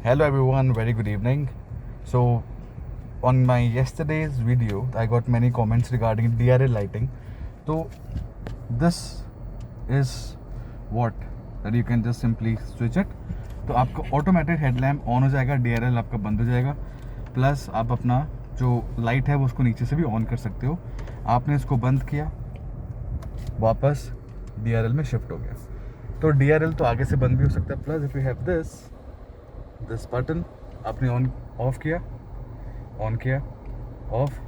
Hello everyone, very good evening. So, on my yesterday's video, I got many comments regarding DRL lighting. So, this is what that you can just simply switch it. तो आपका automatic headlamp on हो जाएगा, DRL आपका बंद हो जाएगा, plus आप अपना जो लाइट है वो उसको नीचे से भी ऑन कर सकते हो. आपने इसको बंद किया, वापस DRL में शिफ्ट हो गया. तो DRL तो आगे से बंद भी हो सकता है. Plus if you have this button, आपने ऑन ऑफ किया, ऑन किया, of,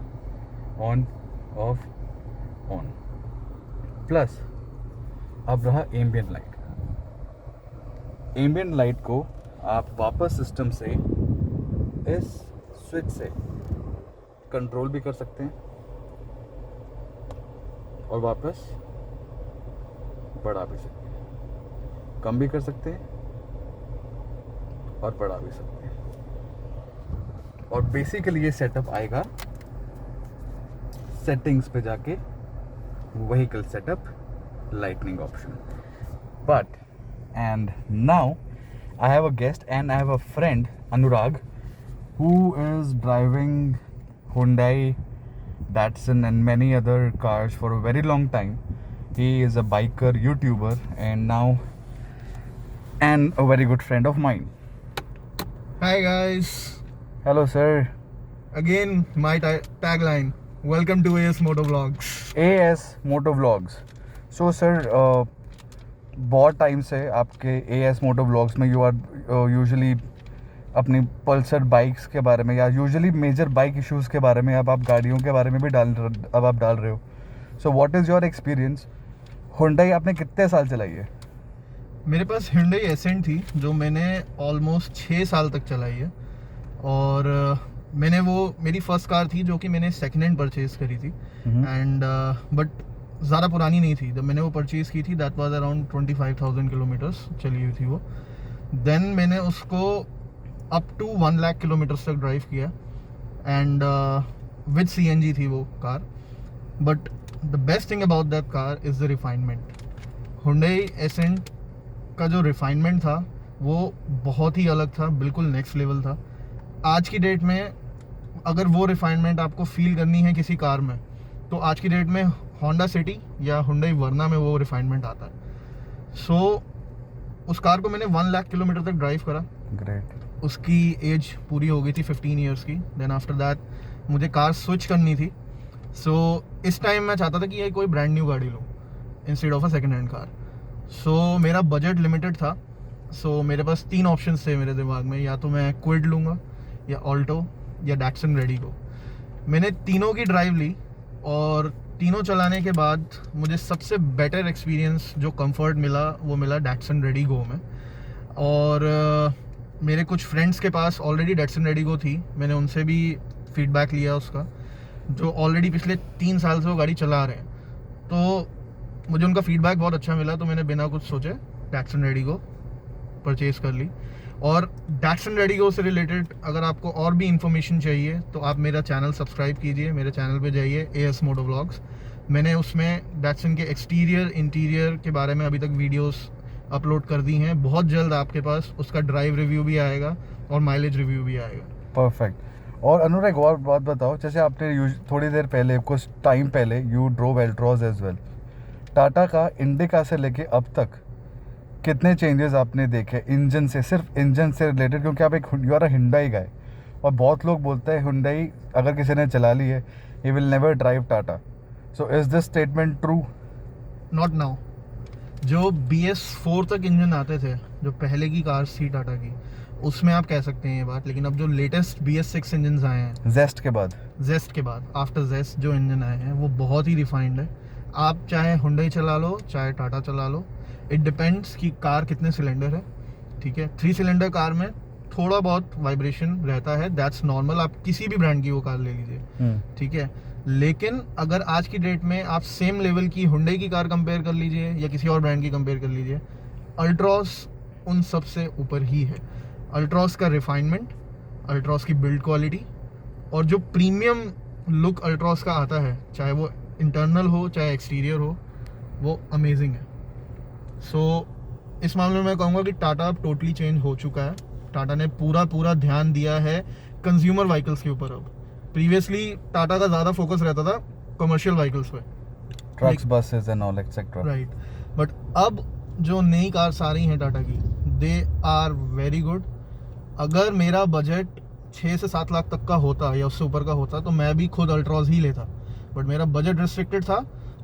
on, of, on. Plus अब रहा एम्बियंट लाइट. एम्बियंट लाइट को आप वापस सिस्टम से इस स्विच से कंट्रोल भी कर सकते हैं और वापस बढ़ा भी सकते हैं, कम भी कर सकते हैं और बढ़ा भी सकते हैं. और बेसिकली ये सेटअप आएगा सेटिंग्स पे जाके, vehicle setup, lightning option. But and now I have a guest and I have a friend Anurag who is driving Hyundai, Datsun and many other cars for a very long time. He is a biker, YouTuber and a very good friend of mine. Hi guys, Hello sir. again my tagline. Welcome to AS Moto Vlogs. AS Moto Vlogs. So sir, बहुत time से आपके AS Moto Vlogs में you are usually अपनी Pulsar bikes के बारे में या usually major bike issues के बारे में, अब आप गाड़ियों के बारे में भी डाल रहे हो. So what is your experience? Hyundai आपने कितने साल चलाई है? मेरे पास Hyundai Ascent थी जो मैंने ऑलमोस्ट 6 साल तक चलाई है. और मैंने वो मेरी फर्स्ट कार थी जो कि मैंने सेकेंड हैंड परचेज़ करी थी. एंड बट ज़्यादा पुरानी नहीं थी. जब मैंने वो परचेज़ की थी दैट वाज अराउंड 25,000 किलोमीटर्स चली हुई थी वो. देन मैंने उसको अप टू 1 लाख किलोमीटर्स तक ड्राइव किया एंड विद CNG थी वो car. But the best thing about that car is the refinement. Hyundai Ascent का जो रिफाइनमेंट था वो बहुत ही अलग था, बिल्कुल नेक्स्ट लेवल था. आज की डेट में अगर वो रिफाइनमेंट आपको फील करनी है किसी कार में, तो आज की डेट में Honda City या Hyundai Verna में वो रिफाइनमेंट आता है. सो उस कार को मैंने 1 लाख किलोमीटर तक ड्राइव करा. ग्रेट. उसकी एज पूरी हो गई थी 15 ईयर्स की. देन आफ्टर दैट मुझे कार स्विच करनी थी. सो इस टाइम मैं चाहता था कि ये कोई ब्रांड न्यू गाड़ी लूँ instead of a second hand car. So मेरा बजट लिमिटेड था. सो मेरे पास 3 ऑप्शंस थे मेरे दिमाग में. या तो मैं क्विड लूँगा, या ऑल्टो, या डैटसन रेडिगो. मैंने तीनों की ड्राइव ली और तीनों चलाने के बाद मुझे सबसे बेटर एक्सपीरियंस जो कंफर्ट मिला वो मिला डैटसन रेडिगो में. और मेरे कुछ फ्रेंड्स के पास ऑलरेडी डैटसन रेडिगो थी. मैंने उनसे भी फीडबैक लिया उसका, जो ऑलरेडी पिछले 3 साल से वो गाड़ी चला रहे हैं. तो मुझे उनका फीडबैक बहुत अच्छा मिला, तो मैंने बिना कुछ सोचे डैटसन रेडिगो परचेज़ कर ली. और डैटसन रेडिगो से रिलेटेड अगर आपको और भी इंफॉर्मेशन चाहिए तो आप मेरा चैनल सब्सक्राइब कीजिए. मेरे चैनल पे जाइए, AS Moto Vlogs. मैंने उसमें डैटसन के एक्सटीरियर इंटीरियर के बारे में अभी तक वीडियोस अपलोड कर दी हैं. बहुत जल्द आपके पास उसका ड्राइव रिव्यू भी आएगा और माइलेज रिव्यू भी आएगा. परफेक्ट. और अनुराग, और बात बताओ, जैसे आपने थोड़ी देर पहले, कुछ टाइम पहले, you drove Altroz as well. Tata का इंडिका से लेके अब तक कितने चेंजेस आपने देखे इंजन से, सिर्फ इंजन से रिलेटेड? क्योंकि आप एक यू आर अ Hyundai गाय, और बहुत लोग बोलते हैं Hyundai अगर किसी ने चला ली है, he will never drive Tata. So is this statement true? Not now. जो BS4 तक इंजन आते थे, जो पहले की कार्स थी टाटा की, उसमें आप कह सकते हैं ये बात. लेकिन अब जो लेटेस्ट BS6 इंजन आए हैं जेस्ट के बाद, आफ्टर जेस्ट जो इंजन आए हैं वो बहुत ही रिफाइंड है. आप चाहे Hyundai चला लो, चाहे टाटा चला लो, इट डिपेंड्स कि कार कितने सिलेंडर है. ठीक है, 3 सिलेंडर कार में थोड़ा बहुत वाइब्रेशन रहता है, दैट्स नॉर्मल. आप किसी भी ब्रांड की वो कार ले लीजिए, ठीक है. लेकिन अगर आज की डेट में आप सेम लेवल की Hyundai की कार कंपेयर कर लीजिए या किसी और ब्रांड की कंपेयर कर लीजिए, अल्ट्रॉस उन सब से ऊपर ही है. अल्ट्रॉस का रिफाइनमेंट, अल्ट्रॉस की बिल्ड क्वालिटी और जो प्रीमियम लुक अल्ट्रॉस का आता है, चाहे वो इंटरनल हो चाहे एक्सटीरियर हो, वो अमेजिंग है. सो इस मामले में मैं कहूँगा कि टाटा अब टोटली चेंज हो चुका है. टाटा ने पूरा ध्यान दिया है कंज्यूमर व्हीकल्स के ऊपर। अब प्रीवियसली टाटा का ज़्यादा फोकस रहता था कमर्शियल व्हीकल्स पे, trucks, buses and all etcetera. Right. But अब जो नई कार्स आ रही हैं टाटा की, दे आर वेरी गुड। अगर मेरा बजट 6 से 7 लाख तक का होता या उससे ऊपर का होता तो मैं भी खुद अल्ट्रॉज ही लेता, बट मेरा बजट रिस्ट्रिक्टेड था,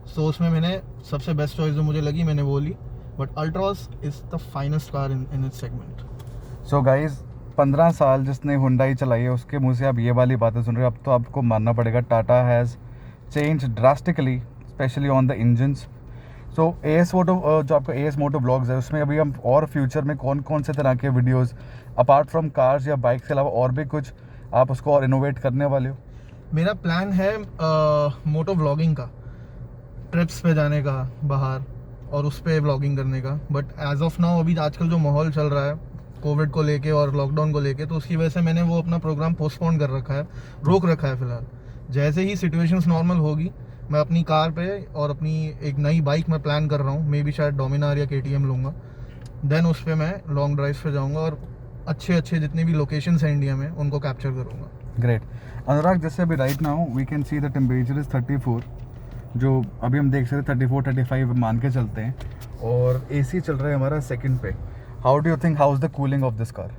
सो उसमें मैंने सबसे बेस्ट चॉइस जो मुझे लगी मैंने वो ली। But Altroz is the finest car in its segment. So guys 15 साल जिसने हुंडई चलाई है उसके मुंह से आप ये वाली बातें सुन रहे हो, अब तो आपको मानना पड़ेगा Tata has change drastically, specially on the engines. So AS motto जो आपका एएस मोटो ब्लॉग्स है उसमें अभी हम और फ्यूचर में कौन कौन से तरह के वीडियोस अपार्ट फ्रॉम कार्स या बाइक्स के अलावा और भी कुछ आप उसको और इनोवेट करने वाले हो? मेरा प्लान है मोटो व्लॉगिंग का, ट्रिप्स पे जाने का बाहर और उस पर व्लॉगिंग करने का। बट एज ऑफ नाउ अभी आजकल जो माहौल चल रहा है कोविड को लेके और लॉकडाउन को लेके, तो उसकी वजह से मैंने वो अपना प्रोग्राम पोस्टपोन कर रखा है, रोक रखा है फ़िलहाल। जैसे ही सिचुएशंस नॉर्मल होगी मैं अपनी कार पे और अपनी एक नई बाइक में प्लान कर रहा हूँ, मे बी शायद डोमिनार या केटीएम लूँगा, देन उस पर मैं लॉन्ग ड्राइव पे जाऊँगा और अच्छे जितने भी लोकेशंस हैं इंडिया में उनको कैप्चर करूँगा। ग्रेट। अनुराग, जैसे अभी right now we can see the temperature is 34, जो अभी हम देख सकते हैं 34-35 मान के चलते हैं, और एसी चल रहा है हमारा सेकंड पे। How do you think how is the cooling of this car?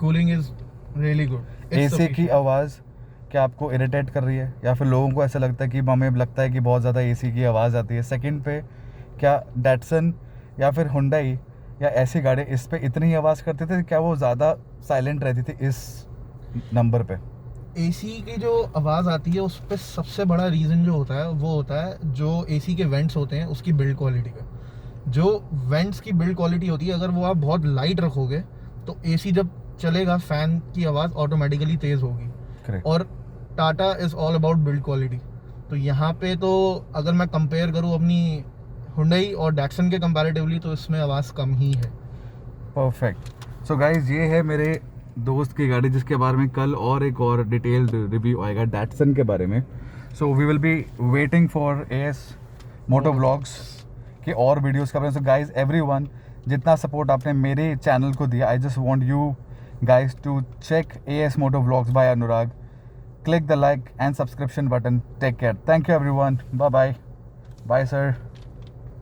Cooling is really good. AC की आवाज़ क्या आपको इरिटेट कर रही है, या फिर लोगों को ऐसा लगता है कि हमें लगता है कि बहुत ज़्यादा एसी की आवाज़ आती है? सेकंड पे क्या डैटसन या फिर हुंडई या ऐसी गाड़ी इस पे इतनी आवाज़ करते थे, क्या वो ज़्यादा साइलेंट रहती थी इस नंबर पे? एसी की जो आवाज़ आती है उस पर सबसे बड़ा रीज़न जो होता है वो होता है जो एसी के वेंट्स होते हैं उसकी बिल्ड क्वालिटी का। जो वेंट्स की बिल्ड क्वालिटी होती है अगर वो आप बहुत लाइट रखोगे तो एसी जब चलेगा फ़ैन की आवाज़ ऑटोमेटिकली तेज़ होगी। Correct. और Tata is all about build quality. तो यहाँ पे तो अगर मैं कंपेयर करूँ अपनी हुंडई और डैटसन के कंपैरेटिवली तो इसमें आवाज़ कम ही है। परफेक्ट। सो गाइज ये है मेरे दोस्त की गाड़ी जिसके बारे में कल और एक और डिटेल्ड रिव्यू आएगा डैटसन के बारे में। So we will be waiting for AS Moto vlogs के और वीडियोस का। सो गाइज एवरीवन, जितना सपोर्ट आपने मेरे चैनल को दिया, I just want you guys to check AS Moto Vlogs by Anurag. Click the like and subscription button. Take care. Thank you everyone. Bye bye. Bye sir.